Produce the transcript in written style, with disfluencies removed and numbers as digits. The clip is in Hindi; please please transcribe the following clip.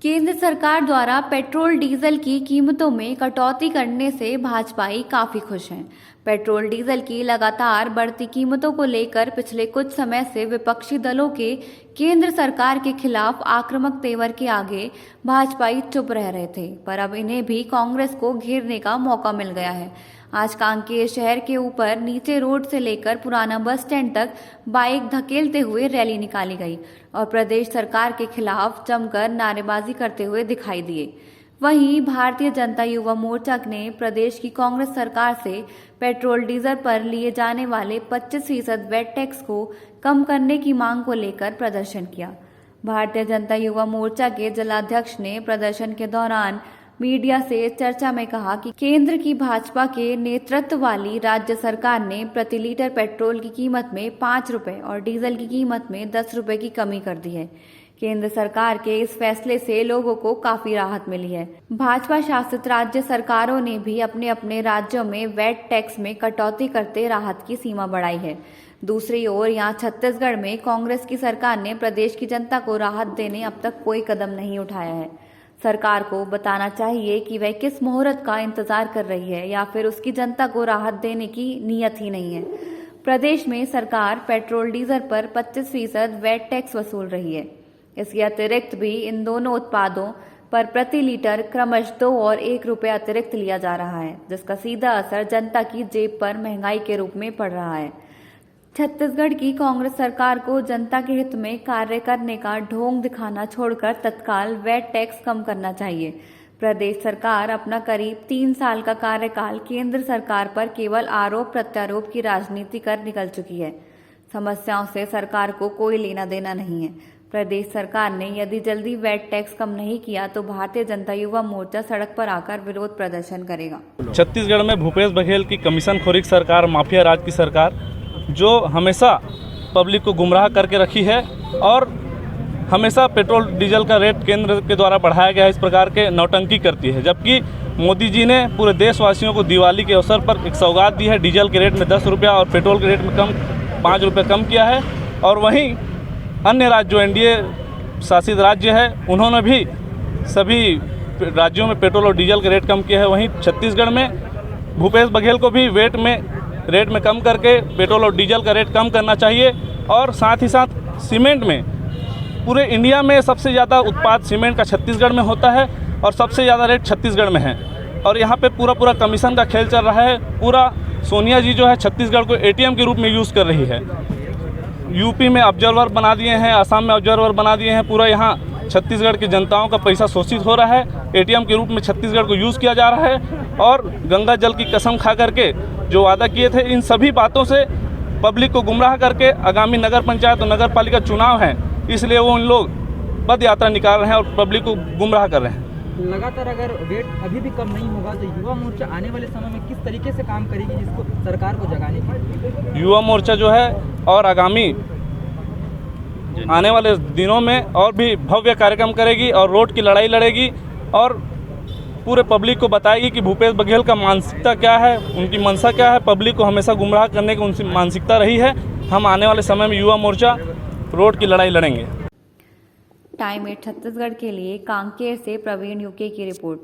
केंद्र सरकार द्वारा पेट्रोल डीजल की कीमतों में कटौती करने से भाजपाई काफी खुश हैं। पेट्रोल डीजल की लगातार बढ़ती कीमतों को लेकर पिछले कुछ समय से विपक्षी दलों के केंद्र सरकार के खिलाफ आक्रामक तेवर के आगे भाजपाई चुप रह रहे थे, पर अब इन्हें भी कांग्रेस को घेरने का मौका मिल गया है। आज कांकेर शहर के ऊपर नीचे रोड से लेकर पुराना बस स्टैंड तक बाइक धकेलते हुए रैली निकाली गई और प्रदेश सरकार के खिलाफ जमकर नारेबाजी करते हुए दिखाई दिए। वहीं भारतीय जनता युवा मोर्चा ने प्रदेश की कांग्रेस सरकार से पेट्रोल डीजल पर लिए जाने वाले 25% वैट टैक्स को कम करने की मांग को लेकर प्रदर्शन किया। भारतीय जनता युवा मोर्चा के जिलाध्यक्ष ने प्रदर्शन के दौरान मीडिया से चर्चा में कहा कि केंद्र की भाजपा के नेतृत्व वाली राज्य सरकार ने प्रति लीटर पेट्रोल की कीमत में 5 रुपए और डीजल की कीमत में 10 रुपए की कमी कर दी है। केंद्र सरकार के इस फैसले से लोगों को काफी राहत मिली है। भाजपा शासित राज्य सरकारों ने भी अपने अपने राज्यों में वैट टैक्स में कटौती करते राहत की सीमा बढ़ाई है। दूसरी ओर यहाँ छत्तीसगढ़ में कांग्रेस की सरकार ने प्रदेश की जनता को राहत देने अब तक कोई कदम नहीं उठाया है। सरकार को बताना चाहिए कि वह किस मुहूर्त का इंतजार कर रही है या फिर उसकी जनता को राहत देने की नीयत ही नहीं है। प्रदेश में सरकार पेट्रोल डीजल पर 25% वैट टैक्स वसूल रही है। इसके अतिरिक्त भी इन दोनों उत्पादों पर प्रति लीटर क्रमशः 2 और 1 रुपये अतिरिक्त लिया जा रहा है, जिसका सीधा असर जनता की जेब पर महंगाई के रूप में पड़ रहा है। छत्तीसगढ़ की कांग्रेस सरकार को जनता के हित में कार्य करने का ढोंग दिखाना छोड़कर तत्काल वैट टैक्स कम करना चाहिए। प्रदेश सरकार अपना करीब 3 साल का कार्यकाल केंद्र सरकार पर केवल आरोप प्रत्यारोप की राजनीति कर निकल चुकी है। समस्याओं से सरकार को कोई लेना देना नहीं है। प्रदेश सरकार ने यदि जल्दी वैट टैक्स कम नहीं किया तो भारतीय जनता युवा मोर्चा सड़क पर आकर विरोध प्रदर्शन करेगा। छत्तीसगढ़ में भूपेश बघेल की कमीशन-खोरी सरकार, माफिया राज की सरकार जो हमेशा पब्लिक को गुमराह करके रखी है और हमेशा पेट्रोल डीजल का रेट केंद्र के द्वारा बढ़ाया गया इस प्रकार के नौटंकी करती है। जबकि मोदी जी ने पूरे देशवासियों को दिवाली के अवसर पर एक सौगात दी है। डीजल के रेट में 10 रुपया और पेट्रोल के रेट में 5 रुपये कम किया है। और वहीं अन्य राज्य जो एनडीए शासित राज्य है उन्होंने भी सभी राज्यों में पेट्रोल और डीजल के रेट कम किया है। वहीं छत्तीसगढ़ में भूपेश बघेल को भी रेट में कम करके पेट्रोल और डीजल का रेट कम करना चाहिए। और साथ ही साथ सीमेंट में पूरे इंडिया में सबसे ज़्यादा उत्पाद सीमेंट का छत्तीसगढ़ में होता है और सबसे ज़्यादा रेट छत्तीसगढ़ में है। और यहाँ पे पूरा कमीशन का खेल चल रहा है। पूरा सोनिया जी जो है छत्तीसगढ़ को एटीएम के रूप में यूज़ कर रही है। यूपी में ऑब्जर्वर बना दिए हैं, आसाम में ऑब्जर्वर बना दिए हैं। पूरा यहाँ छत्तीसगढ़ की जनताओं का पैसा शोषित हो रहा है। एटीएम के रूप में छत्तीसगढ़ को यूज़ किया जा रहा है। और गंगा जल की कसम खा करके जो वादा किए थे, इन सभी बातों से पब्लिक को गुमराह करके आगामी नगर पंचायत और नगर पालिका चुनाव हैं, इसलिए वो इन लोग पद यात्रा निकाल रहे हैं और पब्लिक को गुमराह कर रहे हैं। लगातार अगर वेट अभी भी कम नहीं होगा तो युवा मोर्चा आने वाले समय में किस तरीके से काम करेगी जिसको सरकार को जगाने के? युवा मोर्चा जो है और आगामी आने वाले दिनों में और भी भव्य कार्यक्रम करेगी और रोड की लड़ाई लड़ेगी और पूरे पब्लिक को बताएगी कि भूपेश बघेल का मानसिकता क्या है, उनकी मंशा क्या है। पब्लिक को हमेशा गुमराह करने की उनकी मानसिकता रही है। हम आने वाले समय में युवा मोर्चा रोड की लड़ाई लड़ेंगे। टाइम 8 छत्तीसगढ़ के लिए कांकेर से प्रवीण यूके की रिपोर्ट।